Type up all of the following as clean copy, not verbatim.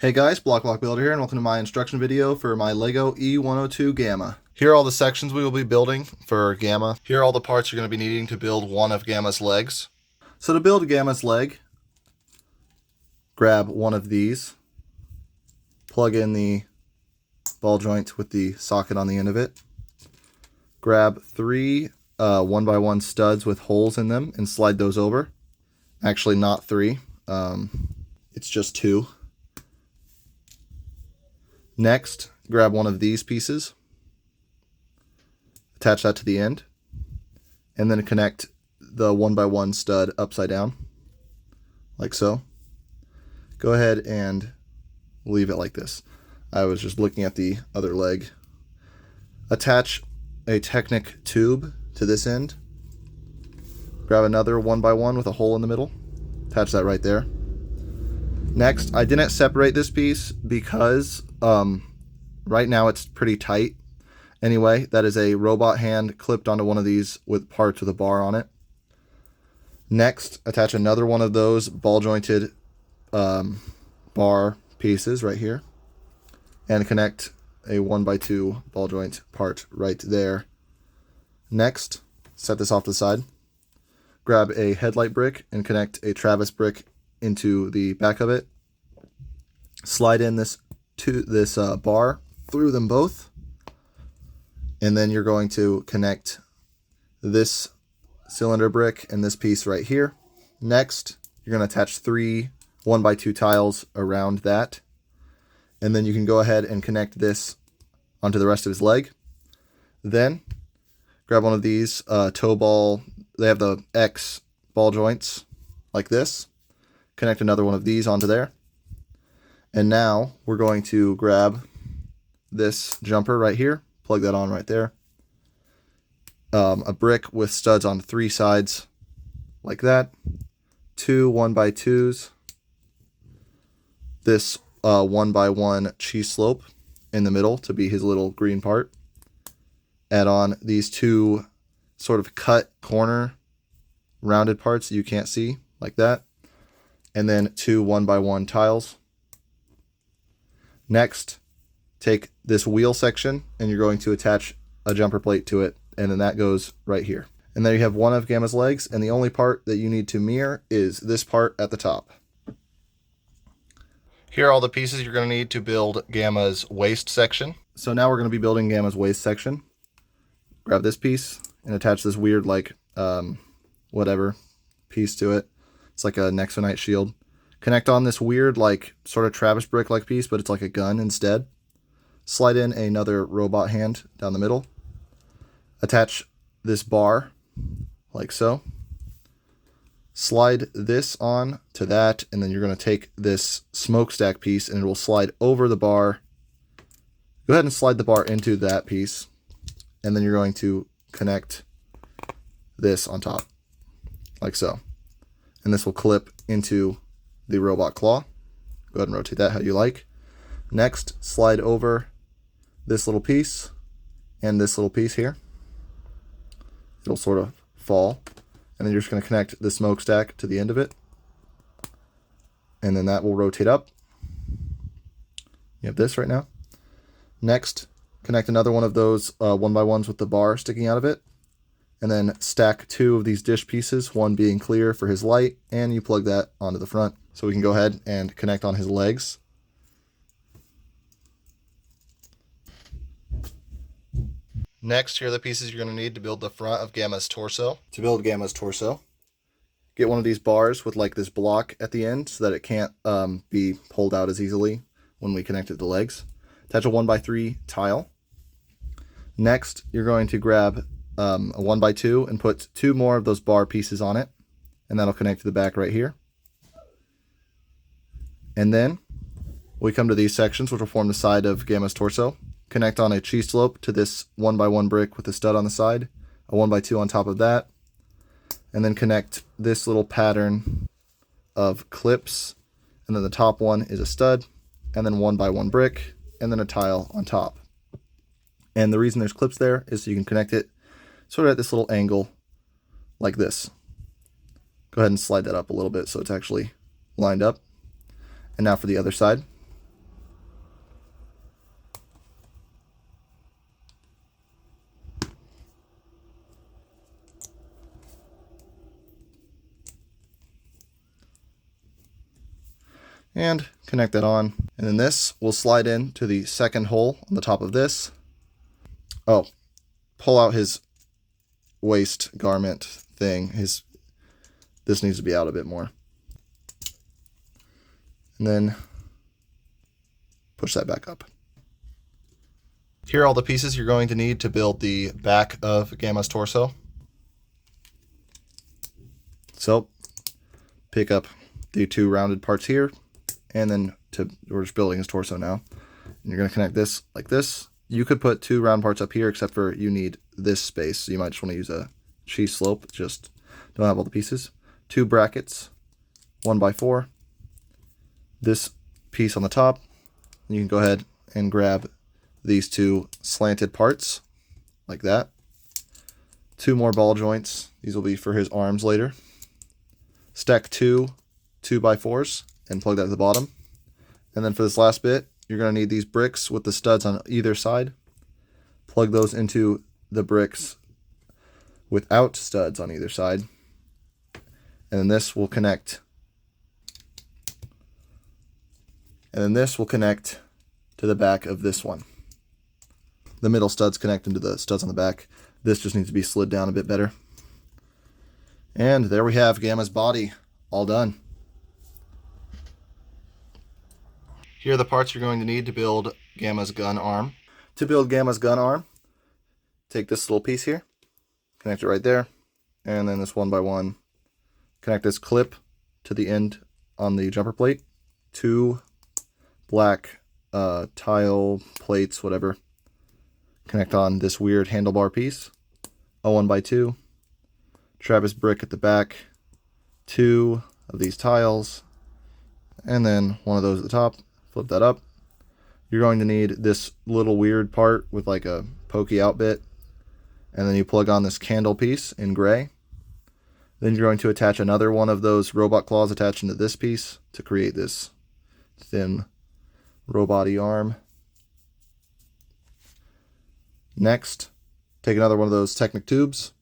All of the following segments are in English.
Hey guys, Block Builder here, and welcome to my instruction video for my LEGO E-102 Gamma. Here are all the sections we will be building for Gamma. Here are all the parts you're going to be needing to build one of Gamma's legs. So to build Gamma's leg, grab one of these, plug in the ball joint with the socket on the end of it, grab three 1x1 studs with holes in them and slide those over. Actually not three, it's just two. Next, grab one of these pieces, attach that to the end, and then connect the 1x1 stud upside down, like so. Go ahead and leave it like this. I was just looking at the other leg. Attach a Technic tube to this end. Grab another 1x1 with a hole in the middle. Attach that right there. Next, I didn't separate this piece because right now it's pretty tight. Anyway, that is a robot hand clipped onto one of these with parts with a bar on it. Next, attach another one of those ball jointed bar pieces right here and connect a 1x2 ball joint part right there. Next, set this off to the side. Grab a headlight brick and connect a Travis brick into the back of it. Slide in this bar through them both, and then you're going to connect this cylinder brick and this piece right here. Next, you're going to attach three 1x2 tiles around that, and then you can go ahead and connect this onto the rest of his leg. Then grab one of these toe ball. They have the X ball joints like this. Connect another one of these onto there. And now we're going to grab this jumper right here, plug that on right there. A brick with studs on three sides like that. Two 1x2s. This 1x1 cheese slope in the middle to be his little green part. Add on these two sort of cut corner rounded parts you can't see like that. And then two 1x1 tiles. Next, take this wheel section and you're going to attach a jumper plate to it, and then that goes right here. And there you have one of Gamma's legs, and the only part that you need to mirror is this part at the top. Here are all the pieces you're going to need to build Gamma's waist section. So now we're going to be building Gamma's waist section. Grab this piece and attach this weird whatever piece to it. It's like a Nexonite shield. Connect on this weird sort of Travis brick like piece, but it's like a gun instead. Slide in another robot hand down the middle. Attach this bar like so. Slide this on to that, and then you're going to take this smokestack piece and it will slide over the bar. Go ahead and slide the bar into that piece, and then you're going to connect this on top like so. And this will clip into the robot claw. Go ahead and rotate that how you like. Next, slide over this little piece and this little piece here. It'll sort of fall. And then you're just going to connect the smokestack to the end of it. And then that will rotate up. You have this right now. Next, connect another one of those 1x1s with the bar sticking out of it. And then stack two of these dish pieces, one being clear for his light, and you plug that onto the front. So we can go ahead and connect on his legs. Next, here are the pieces you're going to need to build the front of Gamma's torso. To build Gamma's torso, get one of these bars with this block at the end so that it can't be pulled out as easily when we connect it to the legs. Attach a 1x3 tile. Next, you're going to grab a 1x2 and put two more of those bar pieces on it, and that'll connect to the back right here. And then we come to these sections, which will form the side of Gamma's torso. Connect on a cheese slope to this 1x1 brick with a stud on the side, a 1x2 on top of that, and then connect this little pattern of clips, and then the top one is a stud, and then 1x1 brick, and then a tile on top. And the reason there's clips there is so you can connect it sort of at this little angle like this. Go ahead and slide that up a little bit so it's actually lined up. And now for the other side. and connect that on. And then this will slide in to the second hole on the top of this. Oh, pull out his waist garment thing. This needs to be out a bit more. And then push that back up. Here are all the pieces you're going to need to build the back of Gamma's torso. So pick up the two rounded parts here, and then we're just building his torso now. And you're going to connect this like this. You could put two round parts up here, except for you need this space. So you might just want to use a cheese slope. Just don't have all the pieces. Two brackets, 1x4. This piece on the top. You can go ahead and grab these two slanted parts like that. Two more ball joints. These will be for his arms later. Stack two 2x4s and plug that to the bottom. And then for this last bit, you're going to need these bricks with the studs on either side. Plug those into the bricks without studs on either side. And then this will connect. And then this will connect to the back of this one. The middle studs connect into the studs on the back. This just needs to be slid down a bit better. And there we have Gamma's body all done. Here are the parts you're going to need to build Gamma's gun arm. To build Gamma's gun arm, take this little piece here, connect it right there, and then this 1x1. Connect this clip to the end on the jumper plate. Two black tile plates, whatever. Connect on this weird handlebar piece. A 1x2. Travis brick at the back. Two of these tiles. And then one of those at the top. Flip that up. You're going to need this little weird part with like a pokey out bit. And then you plug on this candle piece in gray. Then you're going to attach another one of those robot claws attached into this piece to create this thin robot-y arm. Next, take another one of those Technic tubes,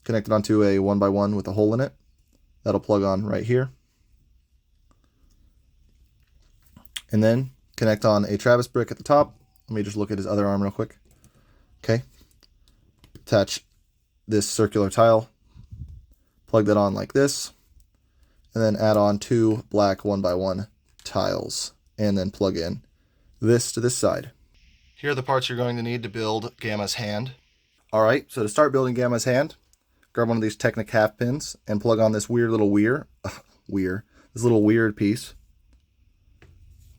connect it onto a 1x1 with a hole in it. That'll plug on right here. And then connect on a Travis brick at the top. Let me just look at his other arm real quick. Okay. Attach this circular tile. Plug that on like this. And then add on two black 1x1 tiles. And then plug in this to this side. Here are the parts you're going to need to build Gamma's hand. Alright, so to start building Gamma's hand, grab one of these Technic half pins and plug on this weird little this little weird piece.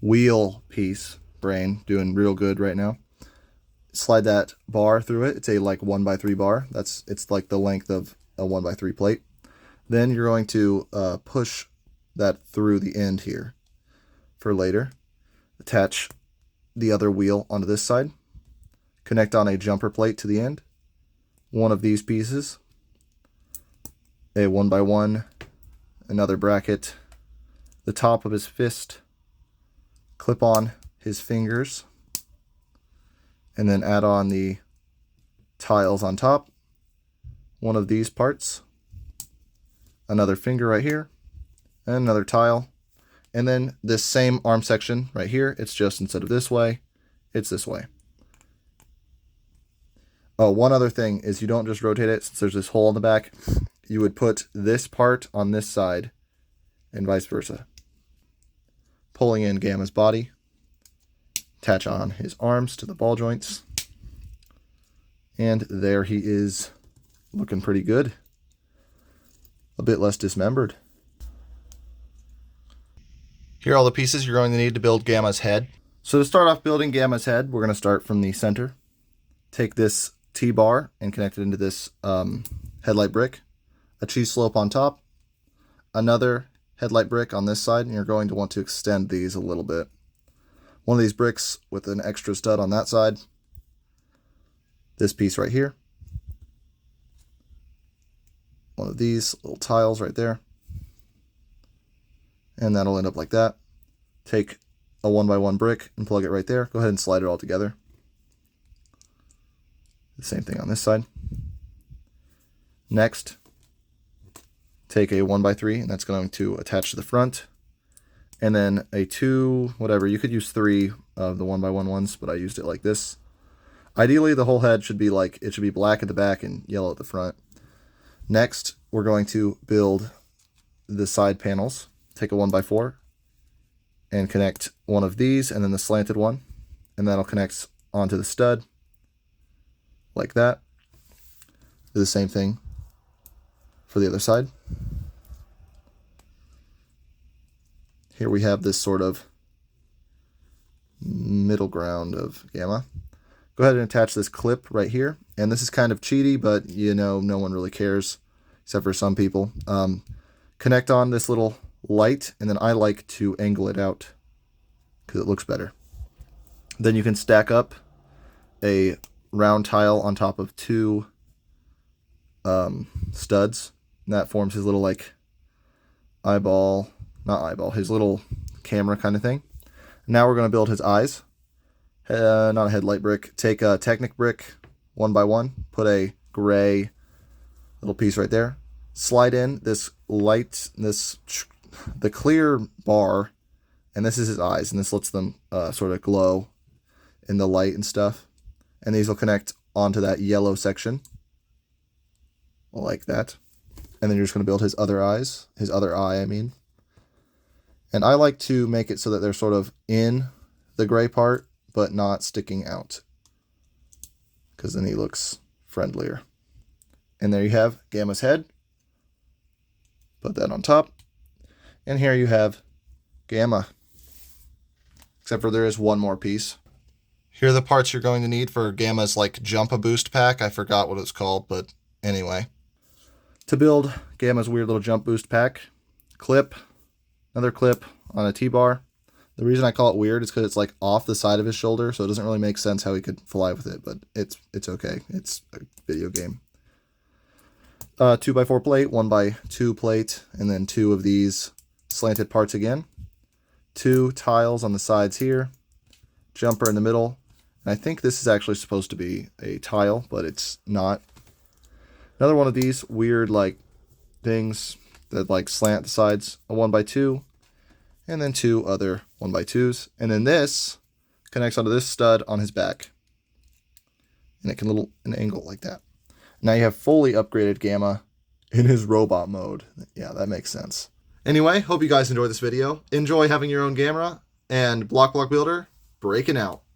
Wheel piece. Brain doing real good right now. Slide that bar through it. It's a like 1x3 bar. It's like the length of a 1x3 plate. Then you're going to push that through the end here for later. Attach the other wheel onto this side. Connect on a jumper plate to the end. One of these pieces. A 1x1. Another bracket. The top of his fist. Clip on his fingers. And then add on the tiles on top. One of these parts. Another finger right here. And another tile. And then this same arm section right here, it's just instead of this way, it's this way. Oh, one other thing is you don't just rotate it since there's this hole in the back. You would put this part on this side and vice versa. Pulling in Gamma's body. Attach on his arms to the ball joints. And there he is, looking pretty good. A bit less dismembered. Here are all the pieces you're going to need to build Gamma's head. So to start off building Gamma's head, we're going to start from the center. Take this T-bar and connect it into this headlight brick. A cheese slope on top. Another headlight brick on this side, and you're going to want to extend these a little bit. One of these bricks with an extra stud on that side. This piece right here. One of these little tiles right there. And that'll end up like that. Take a 1x1 brick and plug it right there. Go ahead and slide it all together. The same thing on this side. Next, take a 1x3, and that's going to attach to the front. and then a 2, whatever. You could use 3 of the 1x1 ones, but I used it like this. Ideally, the whole head should be like, it should be black at the back and yellow at the front. Next, we're going to build the side panels. Take a 1x4 and connect one of these and then the slanted one, and that'll connect onto the stud like that. Do the same thing for the other side. Here we have this sort of middle ground of gamma. Go ahead and attach this clip right here. And this is kind of cheaty, but you know, no one really cares except for some people. Connect on this little light, and then I like to angle it out because it looks better. Then you can stack up a round tile on top of 2 studs. And that forms his little like eyeball, not eyeball, his little camera kind of thing. Now we're going to build his eyes. Not a headlight brick. Take a Technic brick 1x1, put a gray little piece right there. Slide in this light, the clear bar, and this is his eyes, and this lets them sort of glow in the light and stuff. And these will connect onto that yellow section, like that. And then you're just going to build his other eyes, his other eye, I mean. And I like to make it so that they're sort of in the gray part, but not sticking out, because then he looks friendlier. And there you have Gamma's head. Put that on top. And here you have Gamma. Except for there is one more piece. Here are the parts you're going to need for Gamma's like jump-a-boost pack. I forgot what it's called, but anyway. To build Gamma's weird little jump boost pack, clip, another clip on a T-bar. The reason I call it weird is because it's like off the side of his shoulder, so it doesn't really make sense how he could fly with it, but it's okay. It's a video game. 2x4 plate, 1x2 plate, and then 2 of these slanted parts again. 2 tiles on the sides here. Jumper in the middle. And I think this is actually supposed to be a tile, but it's not. Another one of these weird like things that like slant the sides. A 1x2. And then 2 other 1x2s. And then this connects onto this stud on his back. And it can an angle like that. Now you have fully upgraded Gamma in his robot mode. Yeah, that makes sense. Anyway, hope you guys enjoyed this video. Enjoy having your own Gamma, and Block Builder breaking out.